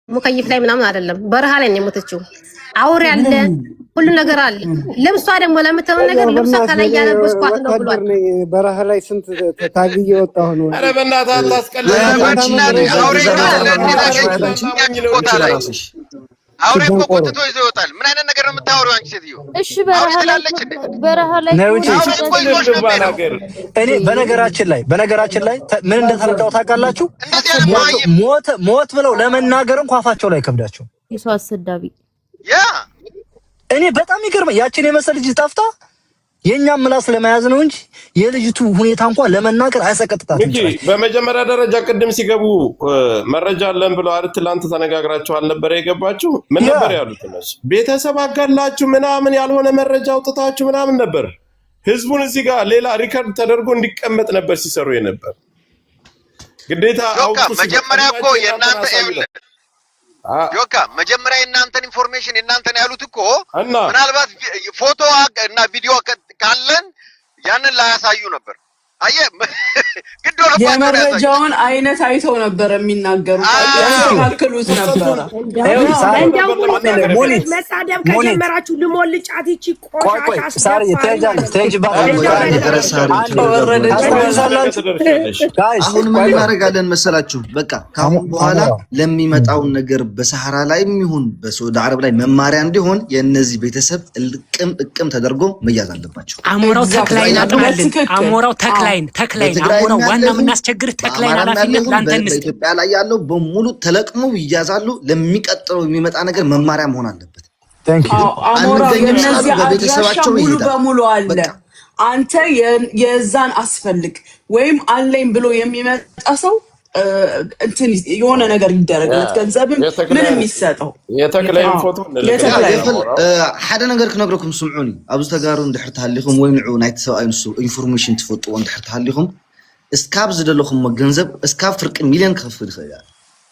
ሙከይፍ ላይ ምናምን አይደለም በረሃ ላይ ነው የሞተችው። አውር ያለ ሁሉ ነገር አለ። ልብሷ ደግሞ ለምተው ነገር ልብሷ ከላይ ያለበስኳት ነው ብሏል። በረሃ ላይ ስንት ታግዬ ወጣሁ ነው። ኧረ በእናትህ አታስቀልድ። አውሬ እኮ ቆጥቶ ይዞ ይወጣል። ምን አይነት ነገር ነው የምታወሪው አንቺ ሴትዮ? እሺ በረሃ ላይ እኔ በነገራችን ላይ ምን እንደተረዳው ታውቃላችሁ? ሞት ብለው ለመናገር እንኳን አፋቸው ላይ ከብዳቸው የሰው አሰዳቢ ያ እኔ በጣም ይገርመኝ። ያችን የመሰለ ልጅ ጠፍታ የኛም ምላስ ለመያዝ ነው እንጂ የልጅቱ ሁኔታ እንኳን ለመናገር አይሰቀጥታትም። እንጂ በመጀመሪያ ደረጃ ቅድም ሲገቡ መረጃ አለን ብለው አይደል ትላንት ተነጋግራችሁ አልነበረ የገባችሁ? ምን ነበር ያሉት እነሱ? ቤተሰብ አጋላችሁ ምናምን ያልሆነ መረጃ አውጥታችሁ ምናምን ነበር። ህዝቡን እዚህ ጋር ሌላ ሪከርድ ተደርጎ እንዲቀመጥ ነበር ሲሰሩ የነበር። ግዴታ አውጡ። መጀመሪያ እኮ የናንተ ጆካ መጀመሪያ የናንተን ኢንፎርሜሽን የናንተን ያሉት እኮ ምናልባት ፎቶ እና ቪዲዮ ካለን ያንን ላያሳዩ ነበር። አየ ግድ ነው የመረጃውን አይነት አይተው ነበር የሚናገሩት። ያስተካክሉት ነበር። መሳደብ ከጀመራችሁ ልሞልጫት ይቺ ቆሻሻ ሳሪ አሁን ምን እናደርጋለን መሰላችሁ? በቃ ካሁን በኋላ ለሚመጣው ነገር በሰሃራ ላይም ይሁን በሳዑዲ አረብ ላይ መማሪያ እንዲሆን የነዚህ ቤተሰብ እቅም ተደርጎ መያዝ አለባቸው። አሞራው ተክላይን አሞራው ዋና ምናስቸግር ተክላይን ኃላፊነት ላንተንስ በኢትዮጵያ ላይ ያለው በሙሉ ተለቅሞ ይያዛሉ። ለሚቀጥለው የሚመጣ ነገር መማሪያ መሆን አለበት። አሞራው የነዚህ በቤተሰባቸው ሙሉ በሙሉ አለ። አንተ የዛን አስፈልግ ወይም አለኝ ብሎ የሚመጣ ሰው እንትን የሆነ ነገር ይደረግለት ገንዘብም ምንም ይሰጠው የተክላይን ፎቶ ሓደ ነገር ክነግረኩም ስምዑኒ ኣብዚ ተጋሩ እንድሕር ተሃሊኹም ወይ ንዑ ናይቲ ሰብኣይ ንሱ ኢንፎርሜሽን ትፈልጥዎ እንድሕር ተሃሊኹም እስካብ ዝደለኹም ገንዘብ እስካብ ፍርቂ ሚልዮን ክኸፍል ይኽእል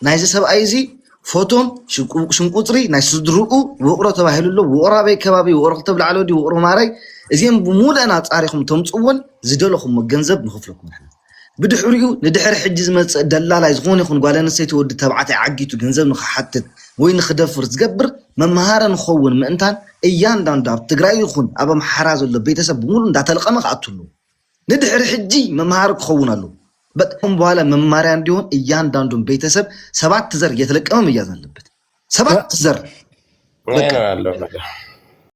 ናይዚ ሰብኣይ እዚ ፎቶም ሽንቁፅሪ ናይ ስድርኡ ውቅሮ ተባሂሉሎ ውቅሮ ኣበይ ከባቢ ውቅሮ ክተብላዕሎ ዲ ውቅሮ ማራይ እዚኦም ብሙሉአና ፃሪኹም ተምፅዎን ዝደለኹም ገንዘብ ንኽፍለኩም بدحريو ندحر حجز مس دلالة يزغون يخون قالنا سيتي ود تبعتي عقيتو جنزب نخحتت وين خدفر تجبر ممهارا نخون ما انتان ايان دان دار تقراي يخون ابا محراز ولا بيتسب بمول دا تلقى مقعتلو ندحر حجي ممهار تخون له بتقوم بوالا ممهارا عندهم ايان دان دون بيتسب سبعة زر يتلقى ميازن لبت سبعة زر